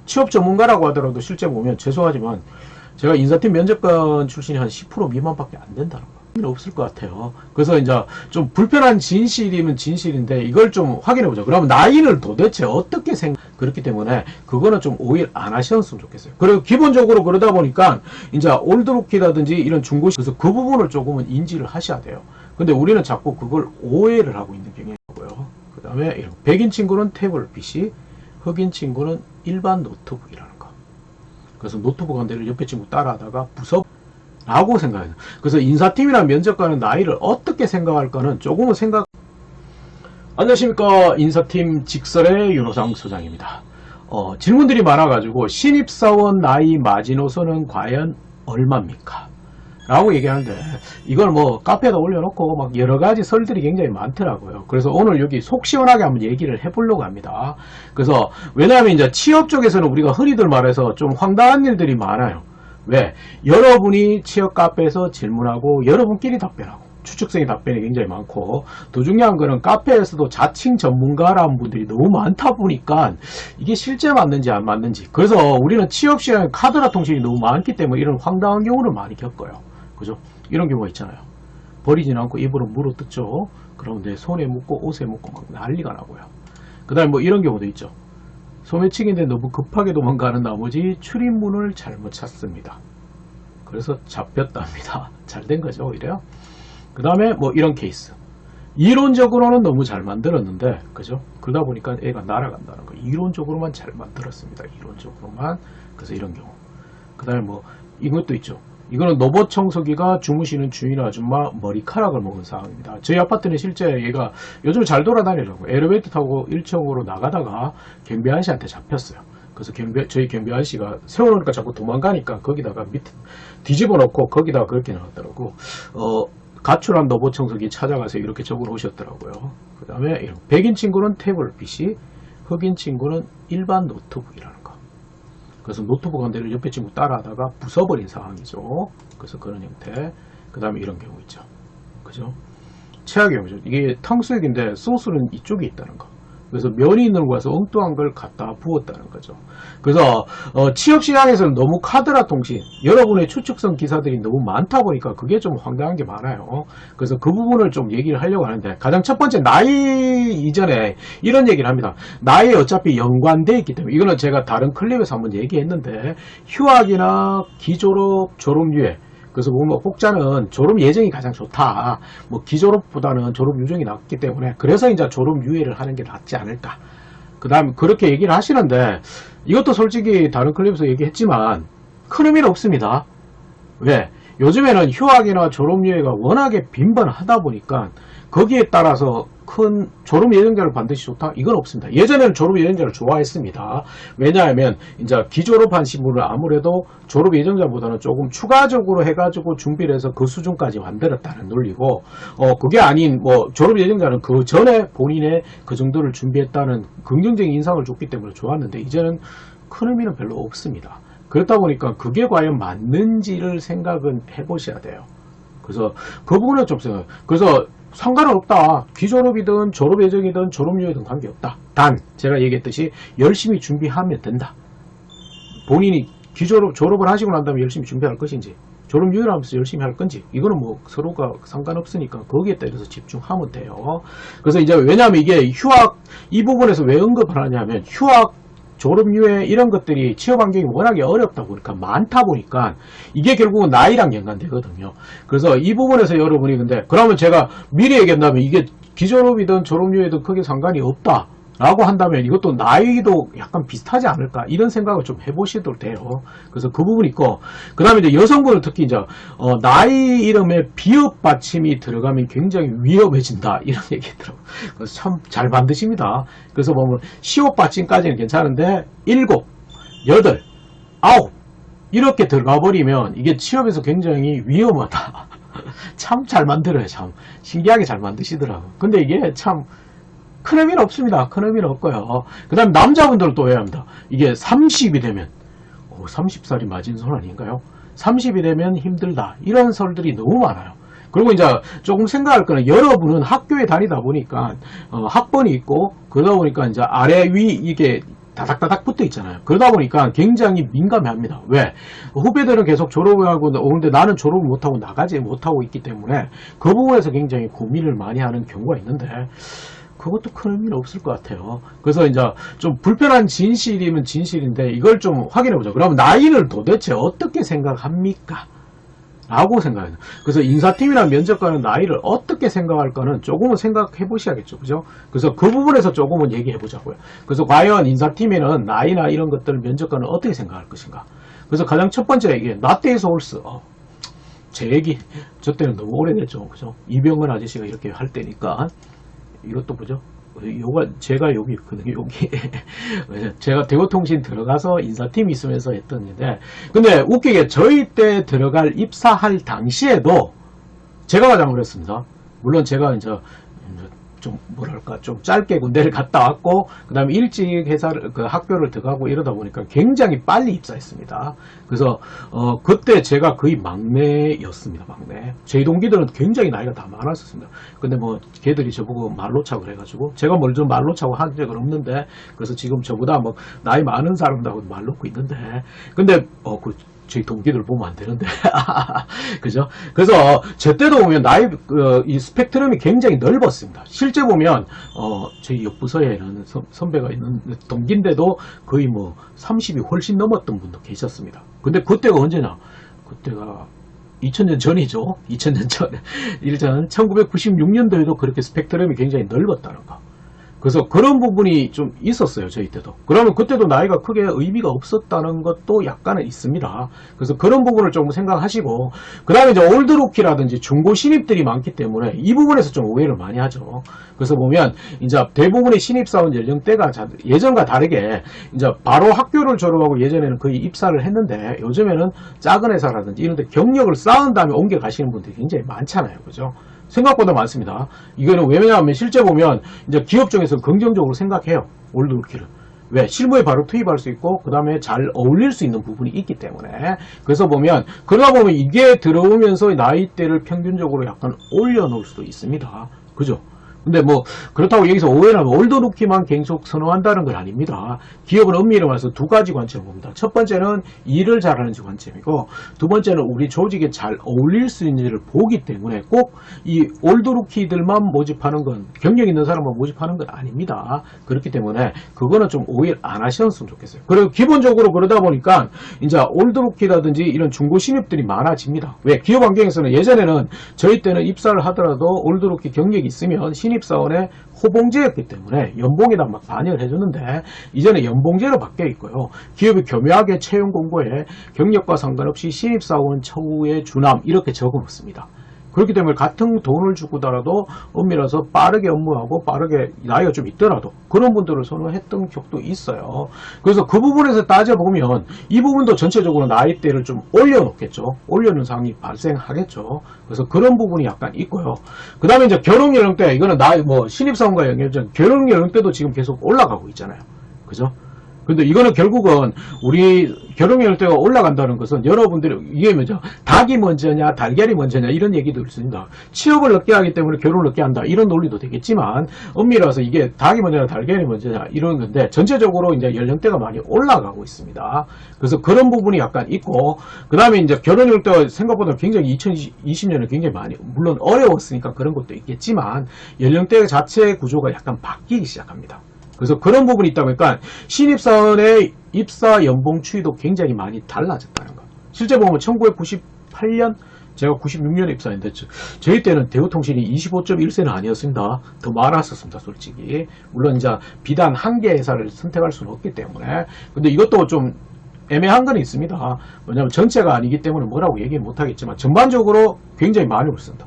취업 전문가라고 하더라도 실제 보면 죄송하지만 제가 인사팀 면접관 출신이 한 10% 미만밖에 안 된다는 거. 없을 것 같아요. 그래서 이제 좀 불편한 진실이면 진실인데 이걸 좀 확인해 보자. 그러면 나이를 도대체 어떻게 그렇기 때문에 그거는 좀 오일 안 하셨으면 좋겠어요. 그리고 기본적으로 그러다 보니까 이제 올드루키라든지 이런 중고시 그래서 그 부분을 조금은 인지를 하셔야 돼요. 근데 우리는 자꾸 그걸 오해를 하고 있는 경향이고요. 그 다음에 백인 친구는 태블릿 PC, 흑인 친구는 일반 노트북이라는 거. 그래서 노트북 한 대를 옆에 친구 따라하다가 라고 생각해요. 그래서 인사팀이나 면접관은 나이를 어떻게 생각할까는 조금은 안녕하십니까. 인사팀 직설의 윤호상 소장입니다. 질문들이 많아가지고 신입사원 나이 마지노선은 과연 얼마입니까? 라고 얘기하는데 이걸 뭐 카페에다 올려놓고 막 여러가지 설들이 굉장히 많더라고요. 그래서 오늘 여기 속 시원하게 한번 얘기를 해보려고 합니다. 그래서 왜냐하면 이제 취업 쪽에서는 우리가 흔히들 말해서 좀 황당한 일들이 많아요. 왜? 여러분이 취업 카페에서 질문하고 여러분끼리 답변하고 추측성의 답변이 굉장히 많고 더 중요한 거는 카페에서도 자칭 전문가라는 분들이 너무 많다 보니까 이게 실제 맞는지 안 맞는지 그래서 우리는 취업 시간에 카드라 통신이 너무 많기 때문에 이런 황당한 경우를 많이 겪어요. 그죠? 이런 경우가 있잖아요. 버리진 않고 입으로 물어뜯죠. 그런데 손에 묻고 옷에 묻고 막 난리가 나고요. 그 다음에 뭐 이런 경우도 있죠. 소매치기인데 너무 급하게 도망가는 나머지 출입문을 잘못 찾습니다. 그래서 잡혔답니다. 잘 된 거죠, 오히려. 그 다음에 뭐 이런 케이스. 이론적으로는 너무 잘 만들었는데, 그죠? 그러다 보니까 애가 날아간다는 거. 이론적으로만 잘 만들었습니다. 이론적으로만. 그래서 이런 경우. 그 다음에 뭐 이것도 있죠. 이거는 로봇 청소기가 주무시는 주인 아줌마 머리카락을 먹은 상황입니다. 저희 아파트는 실제 얘가 요즘 잘 돌아다니려고 엘리베이터 타고 1층으로 나가다가 경비 아저씨한테 잡혔어요. 그래서 저희 경비 아저씨가 세워놓으니까 자꾸 도망가니까 거기다가 밑에 뒤집어 놓고 거기다가 그렇게 나왔더라고. 가출한 로봇 청소기 찾아가서 이렇게 적어 놓으셨더라고요. 그 다음에 백인 친구는 태블릿 PC, 흑인 친구는 일반 노트북이라는 거. 그래서 노트북 한 대를 옆에 친구 따라하다가 부숴버린 상황이죠. 그래서 그런 형태. 그 다음에 이런 경우 있죠. 그죠? 최악의 경우죠. 이게 탕수육인데 소스는 이쪽에 있다는 거. 그래서 면이 있는 곳에서 엉뚱한 걸 갖다 부었다는 거죠. 그래서 취업 시장에서는 너무 카드라 통신, 여러분의 추측성 기사들이 너무 많다 보니까 그게 좀 황당한 게 많아요. 그래서 그 부분을 좀 얘기를 하려고 하는데 가장 첫 번째 나이 이전에 이런 얘기를 합니다. 나이에 어차피 연관되어 있기 때문에 이거는 제가 다른 클립에서 한번 얘기했는데 휴학이나 기졸업, 졸업유예 그래서 보면 혹자는 졸업 예정이 가장 좋다. 뭐 기졸업보다는 졸업 유정이 낫기 때문에 그래서 이제 졸업 유예를 하는 게 낫지 않을까. 그 다음 그렇게 얘기를 하시는데 이것도 솔직히 다른 클립에서 얘기했지만 큰 의미는 없습니다. 왜? 요즘에는 휴학이나 졸업 유예가 워낙에 빈번하다 보니까 거기에 따라서 큰 졸업 예정자를 반드시 좋다? 이건 없습니다. 예전에는 졸업 예정자를 좋아했습니다. 왜냐하면 이제 기졸업한 신분을 아무래도 졸업 예정자보다는 조금 추가적으로 해가지고 준비를 해서 그 수준까지 만들었다는 논리고, 그게 아닌 뭐 졸업 예정자는 그 전에 본인의 그 정도를 준비했다는 긍정적인 인상을 줬기 때문에 좋았는데 이제는 큰 의미는 별로 없습니다. 그렇다 보니까 그게 과연 맞는지를 생각은 해보셔야 돼요. 그래서 그 부분은 좀 생각해요. 그래서 상관은 없다. 기졸업이든 졸업 예정이든 졸업유예든 관계없다. 단 제가 얘기했듯이 열심히 준비하면 된다. 본인이 졸업을 하시고 난 다음에 열심히 준비할 것인지 졸업유예를 하면서 열심히 할 건지 이거는 뭐 서로가 상관없으니까 거기에 따라서 집중하면 돼요. 그래서 이제 왜냐하면 이게 휴학 이 부분에서 왜 언급을 하냐면 휴학 졸업유예 이런 것들이 취업 환경이 워낙에 어렵다 보니까 많다 보니까 이게 결국은 나이랑 연관되거든요. 그래서 이 부분에서 여러분이 근데 그러면 제가 미리 얘기한다면 이게 기졸업이든 졸업유예든 크게 상관이 없다 라고 한다면 이것도 나이도 약간 비슷하지 않을까 이런 생각을 좀 해보셔도 돼요. 그래서 그 부분이 있고 그 다음에 이제 여성분은 특히 이제 나이 이름에 비읍 받침이 들어가면 굉장히 위험해진다 이런 얘기 있더라고요. 그래서 참 잘 만드십니다. 그래서 보면 시옷 받침까지는 괜찮은데 7, 8, 9 이렇게 들어가 버리면 이게 취업에서 굉장히 위험하다. 참 잘 만들어요. 참 신기하게 잘 만드시더라고요. 근데 이게 참 큰 의미는 없습니다. 큰 의미는 없고요. 그 다음 남자분들은 또 해야 합니다. 이게 30이 되면 30살이 맞은 손 아닌가요? 30이 되면 힘들다. 이런 설들이 너무 많아요. 그리고 이제 조금 생각할 거는 여러분은 학교에 다니다 보니까 학번이 있고 그러다 보니까 이제 아래 위 이게 다닥다닥 붙어 있잖아요. 그러다 보니까 굉장히 민감해합니다. 왜? 후배들은 계속 졸업을 하고 오는데 나는 졸업을 못하고 나가지 못하고 있기 때문에 그 부분에서 굉장히 고민을 많이 하는 경우가 있는데 그것도 큰 의미는 없을 것 같아요. 그래서 이제 좀 불편한 진실이면 진실인데 이걸 좀 확인해보자. 그러면 나이를 도대체 어떻게 생각합니까? 라고 생각해요. 그래서 인사팀이나 면접관은 나이를 어떻게 생각할까는 조금은 생각해 보셔야겠죠. 그죠? 그래서 그 부분에서 조금은 얘기해 보자고요. 그래서 과연 인사팀에는 나이나 이런 것들을 면접관은 어떻게 생각할 것인가? 그래서 가장 첫 번째 얘기, 나태에서 올스. 제 얘기, 저 때는 너무 오래됐죠. 그죠? 이병헌 아저씨가 이렇게 할 때니까. 이것도 보죠. 요가 제가 여기 있거든요. 여기 제가 대구통신 들어가서 인사팀 있으면서 했던 일인데, 근데 웃기게 저희 때 들어갈 입사할 당시에도 제가 가장 어렸습니다. 물론 제가 이제 좀 뭐랄까 좀 짧게 군대를 갔다 왔고 그 다음에 일찍 회사를 그 학교를 들어가고 이러다 보니까 굉장히 빨리 입사했습니다. 그래서 그때 제가 거의 막내였습니다. 막내. 제 동기들은 굉장히 나이가 다 많았었습니다. 근데 뭐 걔들이 저보고 말로 차고 그래가지고 제가 뭘 좀 말로 차고 한 적은 없는데, 그래서 지금 저보다 뭐 나이 많은 사람들하고 말 놓고 있는데, 근데 저희 동기들 보면 안 되는데. 그죠? 그래서 저 때도 보면 나이, 이 스펙트럼이 굉장히 넓었습니다. 실제 보면, 저희 옆부서에는 선배가 있는 동기인데도 거의 뭐 30이 훨씬 넘었던 분도 계셨습니다. 근데 그때가 언제냐? 그때가 2000년 전이죠. 2000년 전. 1996년도에도 그렇게 스펙트럼이 굉장히 넓었다는 거. 그래서 그런 부분이 좀 있었어요. 저희 때도. 그러면 그때도 나이가 크게 의미가 없었다는 것도 약간은 있습니다. 그래서 그런 부분을 좀 생각하시고, 그 다음에 이제 올드루키라든지 중고 신입들이 많기 때문에 이 부분에서 좀 오해를 많이 하죠. 그래서 보면 이제 대부분의 신입사원 연령대가 예전과 다르게 이제 바로 학교를 졸업하고 예전에는 거의 입사를 했는데, 요즘에는 작은 회사라든지 이런 데 경력을 쌓은 다음에 옮겨 가시는 분들이 굉장히 많잖아요. 그죠? 생각보다 많습니다. 이거는 왜냐하면 실제 보면 이제 기업 중에서 긍정적으로 생각해요. 올드루키를. 왜? 실무에 바로 투입할 수 있고 그 다음에 잘 어울릴 수 있는 부분이 있기 때문에. 그래서 보면 그러다 보면 이게 들어오면서 나이대를 평균적으로 약간 올려놓을 수도 있습니다. 그죠? 근데 뭐 그렇다고 여기서 오해는 올드루키만 계속 선호한다는 건 아닙니다. 기업은 엄밀히 말해서 두 가지 관점을 봅니다. 첫 번째는 일을 잘하는지 관점이고, 두 번째는 우리 조직에 잘 어울릴 수 있는지를 보기 때문에 꼭 이 올드루키들만 모집하는 건, 경력 있는 사람만 모집하는 건 아닙니다. 그렇기 때문에 그거는 좀 오해를 안 하셨으면 좋겠어요. 그리고 기본적으로 그러다 보니까 이제 올드루키라든지 이런 중고 신입들이 많아집니다. 왜? 기업 환경에서는 예전에는 저희 때는 입사를 하더라도 올드루키 경력이 있으면 신입사원의 호봉제였기 때문에 연봉에다 막 반영을 해주는데, 이제는 연봉제로 바뀌어 있고요. 기업이 교묘하게 채용 공고에 경력과 상관없이 신입사원 처우의 준함 이렇게 적어놓습니다. 그렇기 때문에 같은 돈을 주고더라도 엄밀해서 빠르게 업무하고 빠르게 나이가 좀 있더라도 그런 분들을 선호했던 적도 있어요. 그래서 그 부분에서 따져보면 이 부분도 전체적으로 나이대를 좀 올려놓겠죠. 올려놓은 상황이 발생하겠죠. 그래서 그런 부분이 약간 있고요. 그 다음에 이제 결혼 연령대, 이거는 나이 뭐 신입사원과 연결된 결혼 연령대도 지금 계속 올라가고 있잖아요. 그죠? 근데 이거는 결국은 우리 결혼 연령대가 올라간다는 것은 여러분들이 이게 뭐죠? 닭이 먼저냐 달걀이 먼저냐 이런 얘기도 있습니다. 취업을 늦게 하기 때문에 결혼을 늦게 한다 이런 논리도 되겠지만, 엄밀해서 이게 닭이 먼저냐 달걀이 먼저냐 이런 건데, 전체적으로 이제 연령대가 많이 올라가고 있습니다. 그래서 그런 부분이 약간 있고, 그 다음에 이제 결혼 연령대가 생각보다 굉장히 2020년에 굉장히 많이, 물론 어려웠으니까 그런 것도 있겠지만 연령대 자체 구조가 약간 바뀌기 시작합니다. 그래서 그런 부분이 있다 보니까 신입사원의 입사 연봉 추이도 굉장히 많이 달라졌다는 거. 실제 보면 1998년, 제가 96년에 입사했는데 저희 때는 대우통신이 25.1세는 아니었습니다. 더 많았었습니다. 솔직히. 물론 이제 비단 한 개 회사를 선택할 수는 없기 때문에. 근데 이것도 좀 애매한 건 있습니다. 왜냐하면 전체가 아니기 때문에 뭐라고 얘기 못하겠지만 전반적으로 굉장히 많이 올랐습니다.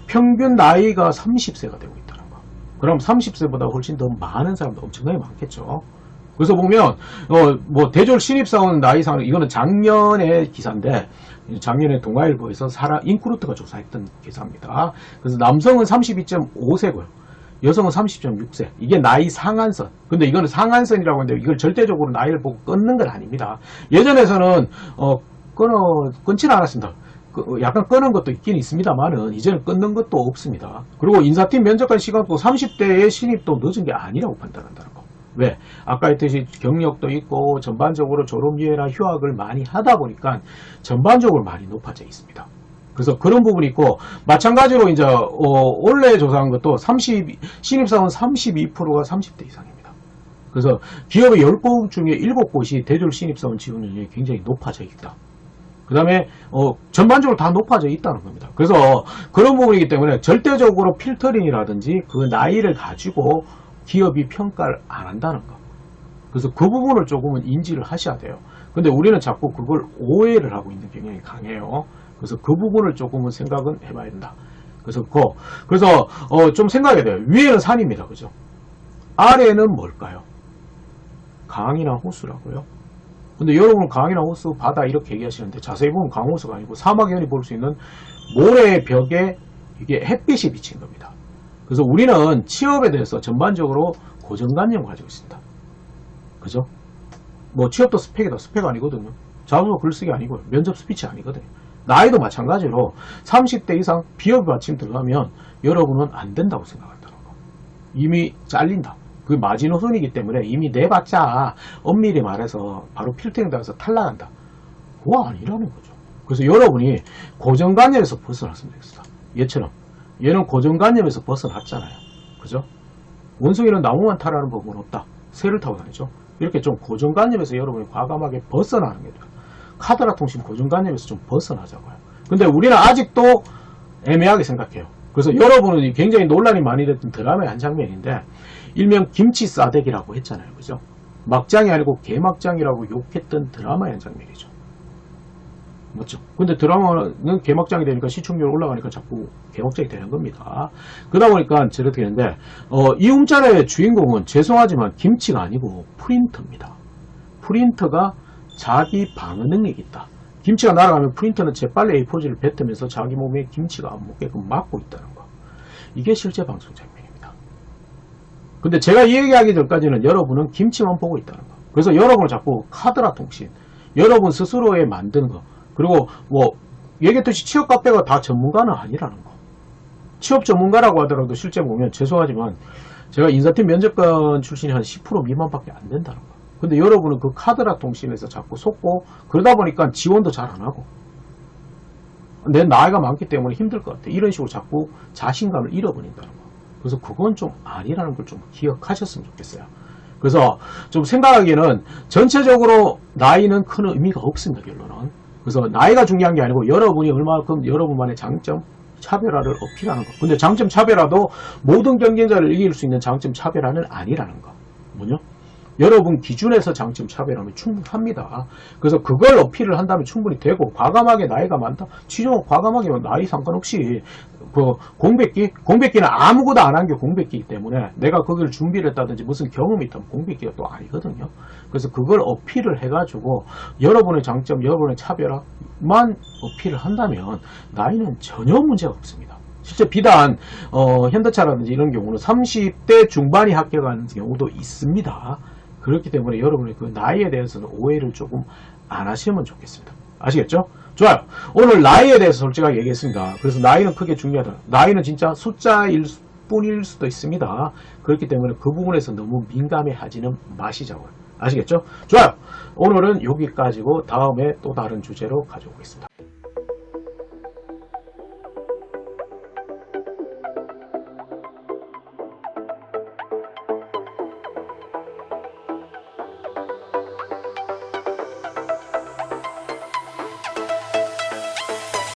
평균 나이가 30세가 되고 있다. 그럼 30세보다 훨씬 더 많은 사람도 엄청나게 많겠죠. 그래서 보면 뭐 대졸 신입사원 나이상, 이거는 작년의 기사인데, 작년에 동아일보에서 인크루트가 조사했던 기사입니다. 그래서 남성은 32.5세고요. 여성은 30.6세. 이게 나이 상한선. 근데 이거는 상한선이라고 하는데 이걸 절대적으로 나이를 보고 끊는 건 아닙니다. 예전에서는 끊지는 않았습니다. 약간 끄는 것도 있긴 있습니다만은 이제는 끊는 것도 없습니다. 그리고 인사팀 면접관 시간도 30대의 신입도 늦은 게 아니라고 판단한다는 거. 왜? 아까 했듯이 경력도 있고 전반적으로 졸업이나 휴학을 많이 하다 보니까 전반적으로 많이 높아져 있습니다. 그래서 그런 부분이 있고, 마찬가지로 이제 원래 조사한 것도 신입사원 32%가 30대 이상입니다. 그래서 기업의 10곳 중에 7곳이 대졸 신입사원 지원율이 굉장히 높아져 있다. 그 다음에 전반적으로 다 높아져 있다는 겁니다. 그래서 그런 부분이기 때문에 절대적으로 필터링이라든지 그 나이를 가지고 기업이 평가를 안 한다는 거. 그래서 그 부분을 조금은 인지를 하셔야 돼요. 근데 우리는 자꾸 그걸 오해를 하고 있는 경향이 강해요. 그래서 그 부분을 조금은 생각은 해봐야 된다. 그래서 좀 생각해야 돼요. 위에는 산입니다. 그죠? 아래는 뭘까요? 강이나 호수라고요. 근데 여러분 강이나 호수, 바다 이렇게 얘기하시는데 자세히 보면 강호수가 아니고 사막연이 볼 수 있는 모래의 벽에 이게 햇빛이 비친 겁니다. 그래서 우리는 취업에 대해서 전반적으로 고정관념을 가지고 있습니다. 그죠? 뭐 취업도 스펙이다. 스펙 아니거든요. 자소서 글쓰기 아니고요. 면접 스피치 아니거든요. 나이도 마찬가지로 30대 이상 비협 받침 들어가면 여러분은 안 된다고 생각한다는 거. 이미 잘린다. 그게 마지노선이기 때문에 이미 내봤자 엄밀히 말해서 바로 필터링 당해서 탈락한다. 그거 아니라는 거죠. 그래서 여러분이 고정관념에서 벗어났으면 좋겠습니다. 얘처럼. 얘는 고정관념에서 벗어났잖아요. 그죠? 원숭이는 나무만 타라는 법은 없다. 새를 타고 다니죠. 이렇게 좀 고정관념에서 여러분이 과감하게 벗어나는 게 돼요. 카드라 통신 고정관념에서 좀 벗어나자고요. 근데 우리는 아직도 애매하게 생각해요. 그래서 여러분은 굉장히 논란이 많이 됐던 드라마의 한 장면인데 일명 김치 싸대기라고 했잖아요. 그죠? 막장이 아니고 개막장이라고 욕했던 드라마의 한 장면이죠. 맞죠? 근데 드라마는 개막장이 되니까 시청률 올라가니까 자꾸 개막장이 되는 겁니다. 그러다 보니까 저렇게 되는데 이 움짤의 주인공은 죄송하지만 김치가 아니고 프린터입니다. 프린터가 자기 방어 능력이 있다. 김치가 날아가면 프린터는 재빨리 A4지를 뱉으면서 자기 몸에 김치가 안 묻게끔 막고 있다는 거. 이게 실제 방송 장면입니다. 근데 제가 이 얘기하기 전까지는 여러분은 김치만 보고 있다는 거. 그래서 여러분을 자꾸 카드라 통신, 여러분 스스로에 만드는 거, 그리고 뭐 얘기했듯이 취업 카페가 다 전문가는 아니라는 거. 취업 전문가라고 하더라도 실제 보면 죄송하지만 제가 인사팀 면접관 출신이 한 10% 미만밖에 안 된다는 거. 근데 여러분은 그 카드라 통신에서 자꾸 속고 그러다 보니까 지원도 잘 안 하고 내 나이가 많기 때문에 힘들 것 같아. 이런 식으로 자꾸 자신감을 잃어버린다는 거. 그래서 그건 좀 아니라는 걸 좀 기억하셨으면 좋겠어요. 그래서 좀 생각하기에는 전체적으로 나이는 큰 의미가 없습니다. 결론은. 그래서 나이가 중요한 게 아니고 여러분이 얼마큼 여러분만의 장점 차별화를 어필하는 거. 근데 장점 차별화도 모든 경쟁자를 이길 수 있는 장점 차별화는 아니라는 거. 뭐냐? 여러분 기준에서 장점 차별하면 충분합니다. 그래서 그걸 어필을 한다면 충분히 되고 과감하게 나이가 많다? 취종 과감하게 나이 상관없이 그 공백기는 아무것도 안 한 게 공백기이기 때문에 내가 거기를 준비를 했다든지 무슨 경험이 있다면 공백기가 또 아니거든요. 그래서 그걸 어필을 해가지고 여러분의 장점, 여러분의 차별화만 어필을 한다면 나이는 전혀 문제가 없습니다. 실제 비단 현대차라든지 이런 경우는 30대 중반이 합격하는 경우도 있습니다. 그렇기 때문에 여러분의 그 나이에 대해서는 오해를 조금 안 하시면 좋겠습니다. 아시겠죠? 좋아요. 오늘 나이에 대해서 솔직하게 얘기했습니다. 그래서 나이는 크게 중요하다. 나이는 진짜 숫자일 뿐일 수도 있습니다. 그렇기 때문에 그 부분에서 너무 민감해 하지는 마시자고요. 아시겠죠? 좋아요. 오늘은 여기까지고 다음에 또 다른 주제로 가져오겠습니다.